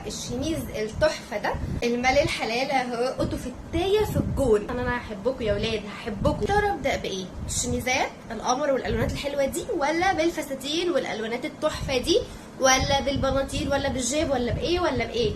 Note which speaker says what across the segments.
Speaker 1: الشميز التحفه ده المال الحلال اهو، اوتوفيتايه في الجون. انا هحبكم يا ولاد، هحبكم. ترى ابدا بايه؟ الشميزات القمر والالوانات الحلوه دي، ولا بالفساتين والالوانات التحفه دي، ولا بالبناطيل، ولا بالجيب، ولا بايه ولا بايه؟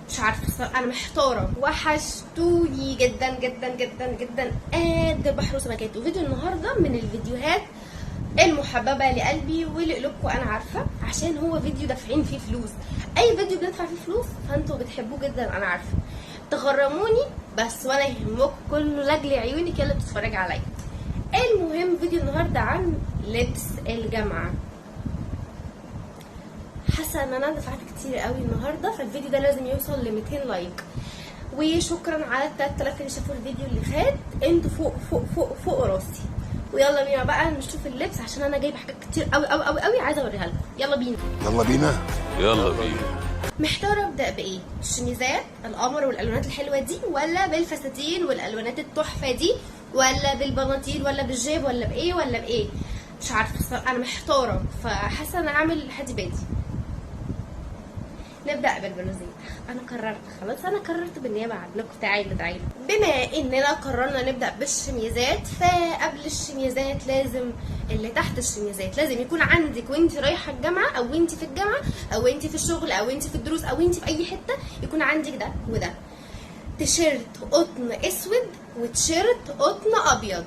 Speaker 1: مش عارفه، انا محتاره. وحشتوني جدا جدا جدا جدا قد البحر وسمكاته. فيديو النهارده من الفيديوهات المحببه لقلبي ولقلوبكم، انا عارفه، عشان هو فيديو دافعين فيه فلوس. اي فيديو بندفع فيه فلوس فانتوا بتحبوه جدا، انا عارفه. تغرموني بس ولا يهمكم، كله لاجل عيونك يلا بتتفرج عليا. المهم فيديو النهارده عن لبس الجامعه. حاسه ان انا دفعت كتير قوي النهارده، فالفيديو ده لازم يوصل ل 200 لايك. وشكرا على 3000 اللي شافوا الفيديو اللي فات، انتوا فوق فوق فوق فوق راسي. ويلا بينا بقى نشوف اللبس، عشان انا جايبه حاجات كتير قوي قوي قوي قوي عايزه اوريها لكم. يلا بينا
Speaker 2: يلا بينا
Speaker 3: يلا بينا.
Speaker 1: محتاره ابدا بايه؟ الشميزات القمر والالوانات الحلوه دي، ولا بالفساتين والالوانات التحفه دي، ولا بالبناطيل، ولا بالجيب، ولا بايه ولا بايه؟ مش عارفه، انا محتاره، فحاسه ان اعمل حدي بادي. نبدا بالبلوزيه. انا قررت خلاص، انا قررت بالنيابه عنكم. تعالوا تعالوا، بما اننا قررنا نبدا بالشميزات، فقبل الشميزات لازم اللي تحت الشميزات لازم يكون عندك وانت رايحه الجامعه، او انت في الجامعه، او انت في الشغل، او انت في الدروس، او انت في اي حته، يكون عندك ده وده. تيشيرت قطن اسود وتيشيرت قطن ابيض.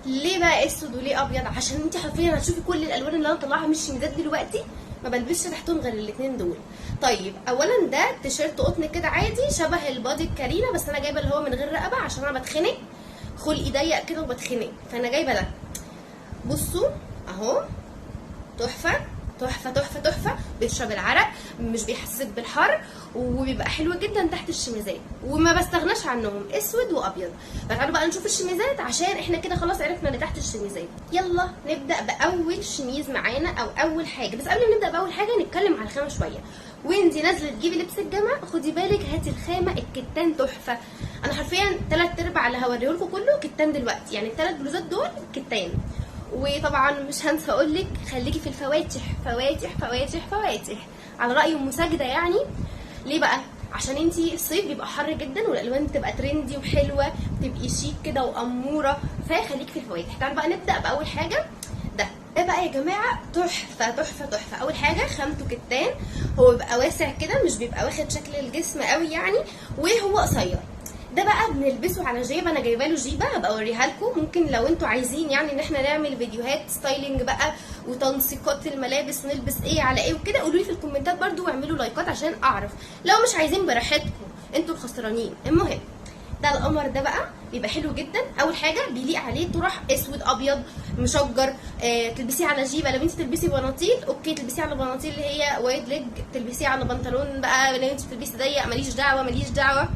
Speaker 1: ليه بقى اسود وليه ابيض؟ عشان انت حرفيا هتشوفي كل الالوان اللي انا طالعها من الشميزات دلوقتي ما بلبسش تحتهم غير الاثنين دول. طيب اولا ده تيشيرت قطن كده عادي شبه البادي الكارينا، بس انا جايبه اللي هو من غير رقبه عشان انا بتخنق، خلقي ضيق كده وبتخنق، فانا جايبه ده. بصوا اهو، تحفه تحفه تحفه تحفه، بيشرب العرق، مش بيحسسك بالحر، وبيبقى حلو جدا تحت الشميزات، وما بستغناش عنهم اسود وابيض. فتعالوا بقى نشوف الشميزات، عشان احنا كده خلاص عرفنا اللي تحت الشميزات. يلا نبدا باول شميز معانا، او اول حاجه. بس قبل ما نبدا باول حاجه نتكلم على الخامه شويه. وانتي نازله تجيبي لبس الجامعه خدي بالك، هاتي الخامه. الكتان تحفه. انا حرفيا 3/4 اللي هوريه لكم كله كتان دلوقتي، يعني ال3 بلوزات دول كتان. وطبعا مش هنسى اقول لك خليكي في الفواتح فواتح فواتح فواتح، على راي ام ساجده يعني. ليه بقى؟ عشان انتي الصيف بيبقى حر جدا، والالوان بتبقى ترندي وحلوه، بتبقي شيك كده واموره، فخليكي في الفواتح. تعالوا بقى نبدا باول حاجه. ده بقى يا جماعه تحفه تحفه تحفه. اول حاجه خامته كتان، هو بيبقى واسع كده، مش بيبقى واخد شكل الجسم قوي يعني، وهو قصير. ده بقى بنلبسه على جيب، انا جايبه له جيبه هبقى اوريها لكم. ممكن لو انتوا عايزين يعني ان احنا نعمل فيديوهات ستايلينج بقى وتنسيقات الملابس ونلبس ايه على ايه وكده، قولوا لي في الكومنتات برده، واعملوا لايكات عشان اعرف. لو مش عايزين براحتكم، انتوا الخسرانين. المهم ده القمر ده بقى بيبقى حلو جدا. اول حاجه بيليق عليه طرح اسود ابيض مشجر، تلبسيه على جيبه. لو انت تلبسي بناطيل اوكي، تلبسيه على بناطيل اللي هي وايد ليج، تلبسيه على بنطلون بقى لو انت بتلبسي ضيق ماليش دعوه ماليش دعوه.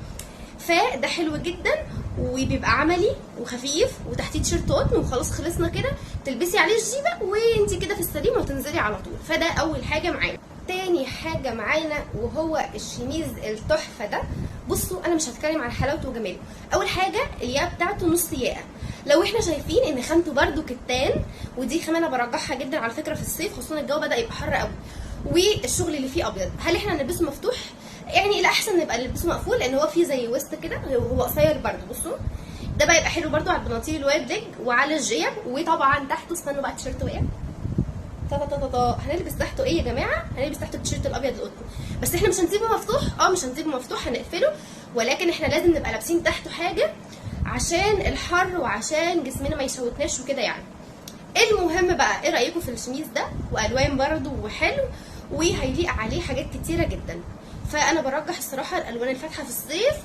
Speaker 1: فده حلو جدا، وبيبقى عملي وخفيف، وتحتيه تيشيرت قطن، وخلاص خلصنا كده. تلبسي عليه الجيبه وانت كده في السليم وتنزلي على طول. فده اول حاجه معانا. تاني حاجه معانا وهو الشميز التحفه ده. بصوا انا مش هتكلم على حلاوته وجماله. اول حاجه الياقه بتاعته نص ياقه، لو احنا شايفين ان خامته برده كتان، ودي خامه انا برجحها جدا على فكره في الصيف، خصوصا الجو بدا يبقى حر قوي، والشغل اللي فيه ابيض. هل احنا نلبسه مفتوح؟ يعني الاحسن نبقى نلبسه مقفول، لان هو فيه زي وسط كده، هو قصير برده. بصوا ده بقى يبقى حلو برده على البناطيل الوايد ليج وعلى الجيب. وطبعا تحته استنوا بقى التيشيرت وقع، هنلبس تحته ايه يا جماعه؟ هنلبس تحته التيشيرت الابيض القطن. بس احنا مش هنسيبه مفتوح، مش هنسيبه مفتوح، هنقفله، ولكن احنا لازم نبقى لابسين تحته حاجه عشان الحر وعشان جسمنا ما يشوتناش وكده يعني. المهم بقى ايه رايكم في الشميز ده؟ والوان برده وحلو، وهيليق عليه حاجات كتيره جدا. فانا برجح الصراحه الالوان الفاتحه في الصيف،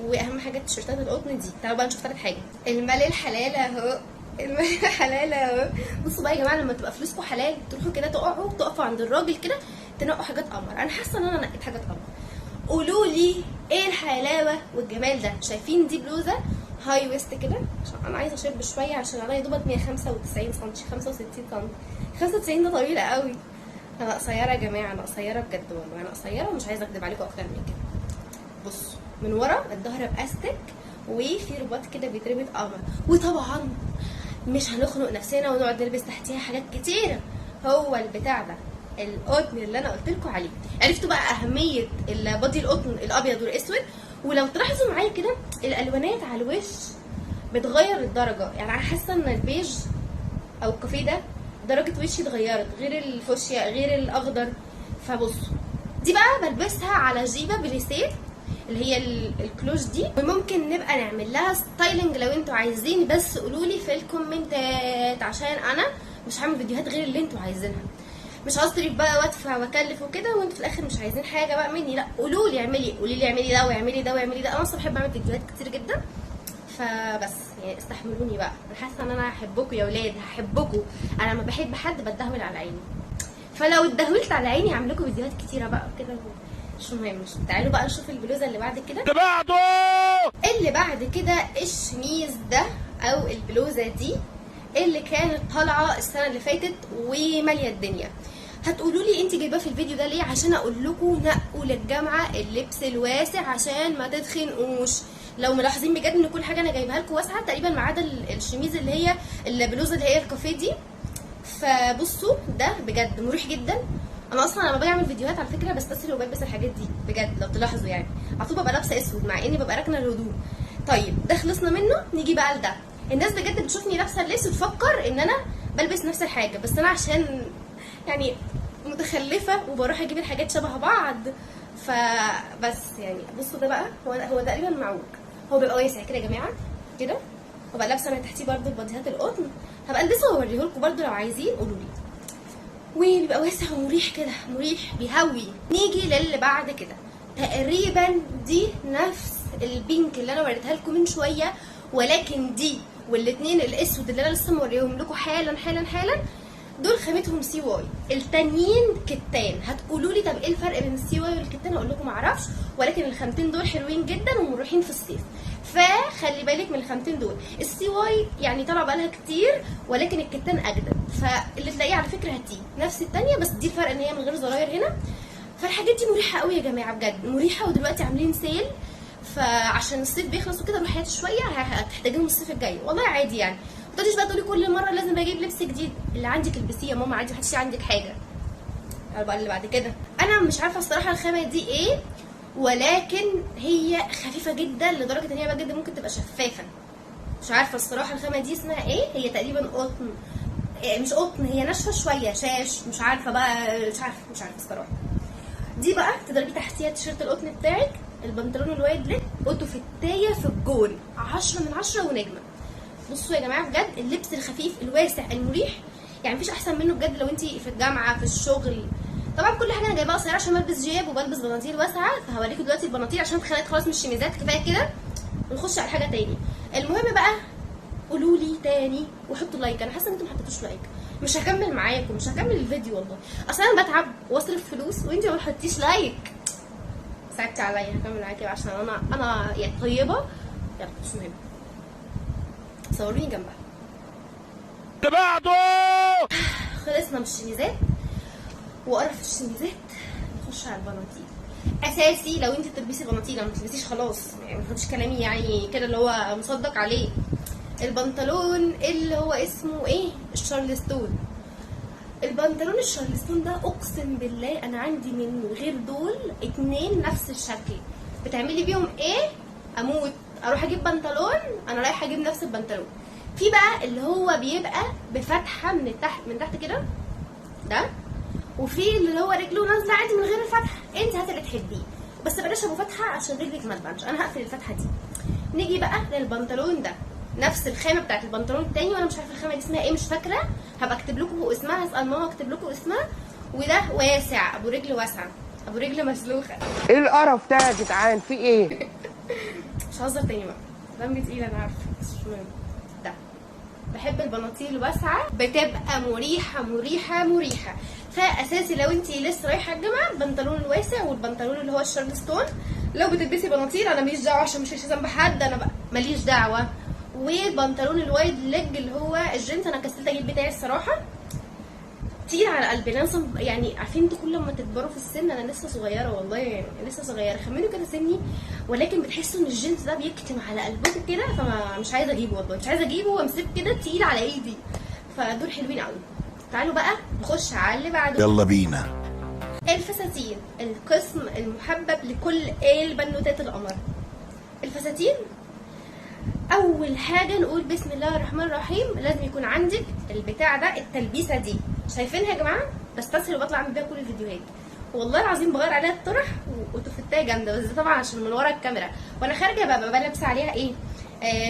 Speaker 1: واهم حاجه التيشيرتات القطن دي. تعالوا بقى نشوف ثالث حاجه. المال الحلال اهو، المال الحلال اهو. بصوا بقى يا جماعه، لما تبقى فلوسكم حلال تروحوا كده تقفوا عند الراجل كده تنقوا حاجات قمر. انا حاسه ان انا نقيت حاجات قمر. قولوا لي ايه الحلاوه والجمال ده؟ شايفين دي بلوزه هاي ويست كده، عشان انا عايزه اشد شويه، عشان انا يا دوبك 195 سم، 65 سم. 95 ده طويله قوي. انا قصيره يا جماعه، انا قصيره بجد والله، انا قصيره ومش عايزه اكدب عليكم اكتر من كده. بصوا من ورا الظهر باستك، وفي رباط كده بيتربط قمر. وطبعا مش هنخنق نفسنا ونقعد نلبس تحتيها حاجات كتيره، هو البتاع ده القطن اللي انا قلت لكم عليه. عرفتوا بقى اهميه البادي القطن الابيض والاسود. ولو تلاحظوا معايا كده الالوانات على الوش بتغير الدرجه، يعني انا حاسه ان البيج او الكافيه ده درجه وشي اتغيرت، غير الفوشيا غير الاخضر. فبصوا دي بقى بلبسها على جيبه بليسيه اللي هي الكلوش دي، وممكن نبقى نعمل لها ستايلنج لو انتوا عايزين، بس قولوا لي في الكومنتات عشان انا مش هعمل فيديوهات غير اللي انتوا عايزينها. مش هصرف بقى وادفع واكلف وكده وانتوا في الاخر مش عايزين حاجه بقى مني. لا قولوا لي قولي لي اعملي ده واعملي ده واعملي ده. انا اصلا بحب اعمل فيديوهات كتير جدا، فبس يعني استحملوني بقى. انا حاسه ان انا هحبكم يا ولاد، هحبكم. انا لما بحب حد بتدهول على عيني، فلو اتدهولت على عيني هعمل لكم فيديوهات كتيره بقى كده. مش مهم. تعالوا بقى نشوف البلوزه اللي بعد كده. اللي بعد كده الشميز ده او البلوزه دي اللي كانت طالعه السنه اللي فاتت وماليه الدنيا. هتقولوا لي انت جايباه في الفيديو ده ليه؟ عشان اقول لكم نقوا للجامعه اللبس الواسع عشان ما تتخنقوش. لو ملاحظين بجد ان كل حاجه انا جايبها لكم واسعه تقريبا ما عدا الشميز اللي هي البلوزه اللي هي الكافيه دي. فبصوا ده بجد مريح جدا. انا اصلا لما باجي اعمل فيديوهات على فكره بستسهل وبلبس الحاجات دي بجد، لو تلاحظوا يعني على طول ببقى لابسه اسود مع اني ببقى راكنه الهدوم. طيب ده خلصنا منه، نيجي بقى لده. الناس بجد بتشوفني لابسه الاسود تفكر ان انا بلبس نفس الحاجه، بس انا عشان يعني متخلفه وبروح اجيب الحاجات شبه بعض. فبس يعني بصوا ده بقى هو تقريبا معوج، هو بيبقى واسع كده يا جماعه كده، وبقى لابسه من تحتيه برده الباديهات القطن. هبقى البسه واوريه لكم برده لو عايزين قولوا لي. وبيبقى واسع ومريح كده، مريح بيهوي. نيجي للي بعد كده، تقريبا دي نفس البينك اللي انا وريتها لكم من شويه، ولكن دي والاثنين الاسود اللي انا لسه موريهم لكم حالا حالا حالا دول خامتهم سي واي، التانيين كتان. هتقولوا لي طب ايه الفرق بين السي واي والكتان؟ اقول لكم معرفش، ولكن الخامتين دول حلوين جدا ومريحين في الصيف، فخلي بالك من الخامتين دول. السي واي يعني طالعه بقالها كتير، ولكن الكتان اجدد، فاللي تلاقيه على فكره هاتيه نفس التانيه، بس دي الفرق ان هي من غير زراير هنا. فالحاجات دي مريحه قوي يا جماعه بجد مريحه، ودلوقتي عاملين سيل، فعشان الصيف بيخلص وكده روحي هاتي شويه هتحتاجيهم الصيف الجاي. والله عادي يعني، ما تقعديش بقى تقولي كل مره لازم اجيب لبس جديد. اللي عندك البسيه يا ماما عادي، محدش عندك حاجه. بقى اللي بعد كده انا مش عارفه الصراحه الخامه دي ايه، ولكن هي خفيفه جدا لدرجه ان هي بجد ممكن تبقى شفافه. مش عارفه الصراحه الخامه دي اسمها ايه. هي تقريبا قطن، مش قطن، هي ناشفه شويه شاش، مش عارفه بقى، مش عارفه الصراحه. دي بقى تضربي تحتيها التيشيرت القطن بتاعك، البنطلون الوايد ليج، اوتو فتايه في الجول 10 من 10 ونجمه. بصوا يا جماعه بجد اللبس الخفيف الواسع المريح يعني مفيش احسن منه بجد لو انت في الجامعه في الشغل. طبعا كل حاجه انا جايباها قصيره عشان بلبس جياب وبلبس بناطيل واسعه، فهوريكم دلوقتي البناطيل عشان اتخانقت خلاص من الشميزات، كفايه كده ونخش على حاجه تاني. المهم بقى قولوا لي تاني وحطوا لايك. انا حاسه ان انتوا ما حطيتوش لايك، مش هكمل معاكم، مش هكمل الفيديو والله. اصل انا بتعب واصرف فلوس وانتوا ما بتحطيش لايك. صعبتي عليا، هكمل معاكي عشان انا يعني طيبه. يلا مش مهم، صوروني جنبها. اللي بعده خلصنا من الشميزات وقرف الشميزات، نخش على البناطيل. اساسي لو انت بتلبسي بناطيل، ما تلبسيش خلاص يعني، ما تاخديش كلامي يعني كده اللي هو مصدق عليه. البنطلون اللي هو اسمه ايه، الشارلستون. البنطلون الشارلستون ده اقسم بالله انا عندي منه غير دول 2 نفس الشكل. بتعملي بيهم ايه؟ اموت اروح اجيب بنطلون، انا رايحه اجيب نفس البنطلون. في بقى اللي هو بيبقى بفتحه من تحت كده ده، وفي اللي هو رجله نازله عادي من غير الفتحه. انت هاتي اللي تحبيه، بس بلاش ابو فتحه عشان رجلك ما تبانش، انا هقفل الفتحه دي. نيجي بقى للبنطلون ده، نفس الخامه بتاعت البنطلون التاني، وانا مش عارفه الخامه دي اسمها ايه، مش فاكره، هبقى اكتب لكم اسمها، هسال ماما اكتب لكم اسمها. وده واسع، ابو رجل واسعه، ابو رجل مسلوخه.
Speaker 2: ايه القرف ده يا جدعان، في ايه؟
Speaker 1: مش هزر تاني بقى، دمي تقيل انا عارفه، بس مش مهم. ده بحب البناطيل الواسعه، بتبقى مريحه مريحه مريحه. فاساسي لو انت لسه رايحه الجامعه البنطلون الواسع والبنطلون اللي هو الشارلستون. لو بتلبسي بناطيل انا ماليش دعوه عشان مش ذنب حد، انا بقى ماليش دعوه. والبنطلون الوايد ليج اللي هو الجينز، انا كسلت اجيب بتاعي الصراحه، تقيل على قلبي. انا يعني عارفين انتوا كل ما تكبروا في السن، انا لسه صغيره والله يعني لسه صغيره، خمنوا كده سني، ولكن بتحسوا ان الجينز ده بيكتم على قلبكم كده، فمش عايزه اجيبه والله، مش عايزه اجيبه وامسكه كده تقيل على ايدي. فدول حلوين قوي. تعالوا بقى نخش على اللي بعده.
Speaker 3: يلا بينا.
Speaker 1: الفساتين، القسم المحبب لكل البنوتات القمر. الفساتين اول حاجه نقول بسم الله الرحمن الرحيم، لازم يكون عندك البتاع ده، التلبيسه دي شايفينها يا جماعه؟ بستسهل وبطلع اعمل بيها كل الفيديوهات، والله العظيم بغير عليها الطرح وتفتها جامده، بس طبعا عشان من ورا الكاميرا، وانا خارجه ببقى لابسه عليها ايه،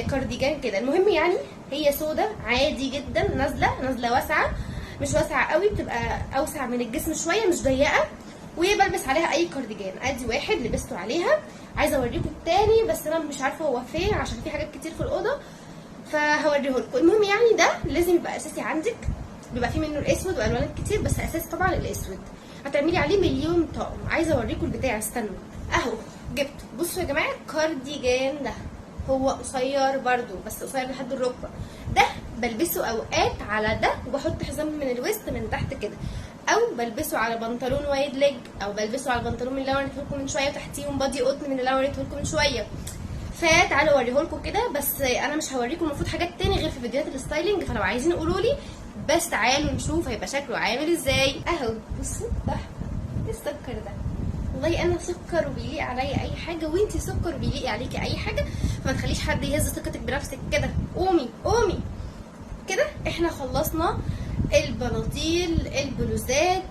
Speaker 1: كارديجان كده. المهم يعني هي سودا عادي جدا، نازله واسعه، مش واسعه قوي، بتبقى اوسع من الجسم شويه، مش ضيقه، وبلبس عليها اي كارديجان. ادي واحد لبسته عليها، عايزه اوريكم التاني بس انا مش عارفه هو فين عشان في حاجات كتير في الاوضه، فهوريه لكم. المهم يعني ده لازم يبقى اساسي عندك، بيبقى فيه منه الاسود والوانات كتير، بس اساسي طبعا الاسود. هتعملي عليه مليون طقم. عايزه اوريكم البتاع، استنوا اهو جبته. بصوا يا جماعه الكارديجان ده هو قصير برده، بس قصير لحد الركبه. ده بلبسه اوقات على ده وبحط حزام من الوسط من تحت كده، او بلبسه على بنطلون وايد ليج، او بلبسه على البنطلون من اللي انا وريته لكم من شويه وتحتيهم بادي قطن من اللي انا وريته لكم من شويه. فتعالوا اوريه لكم كده، بس انا مش هوريكم المفروض حاجات تاني غير في فيديوهات الستايلينج، فلو عايزين قولوا لي، بس تعالوا نشوف هيبقى شكله عامل ازاي. اهو بصوا تحفه. ايه السكر ده؟ والله انا سكر وبيليق عليا اي حاجه، وانتي سكر وبيليق عليكي اي حاجه، فما تخليش حد يهز ثقتك بنفسك كده. قومي قومي كده. احنا خلصنا البناطيل، البلوزات،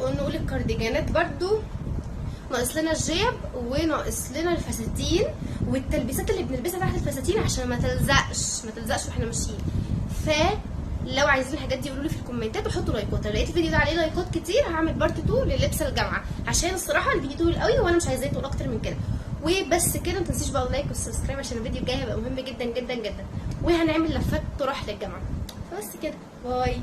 Speaker 1: ونقول الكارديجانات برضو، ناقص لنا الجيب وناقص لنا الفساتين والتلبيسات اللي بنلبسها تحت الفساتين عشان ما تلزقش واحنا ماشيين. فلو عايزين الحاجات دي قولوا لي في الكومنتات وحطوا لايكات. لو لقيت الفيديو ده عليه لايكات كتير هعمل بارت 2 للبس الجامعه، عشان الصراحه الفيديو طويل قوي وانا مش عايزاه يطول اكتر من كده. وبس كده، ما تنسيش بقى اللايك والسبسكرايب عشان الفيديو الجاي هيبقى مهم جدا جدا جدا، وهنعمل لفات طرح للجامعه. فبس كده، باي.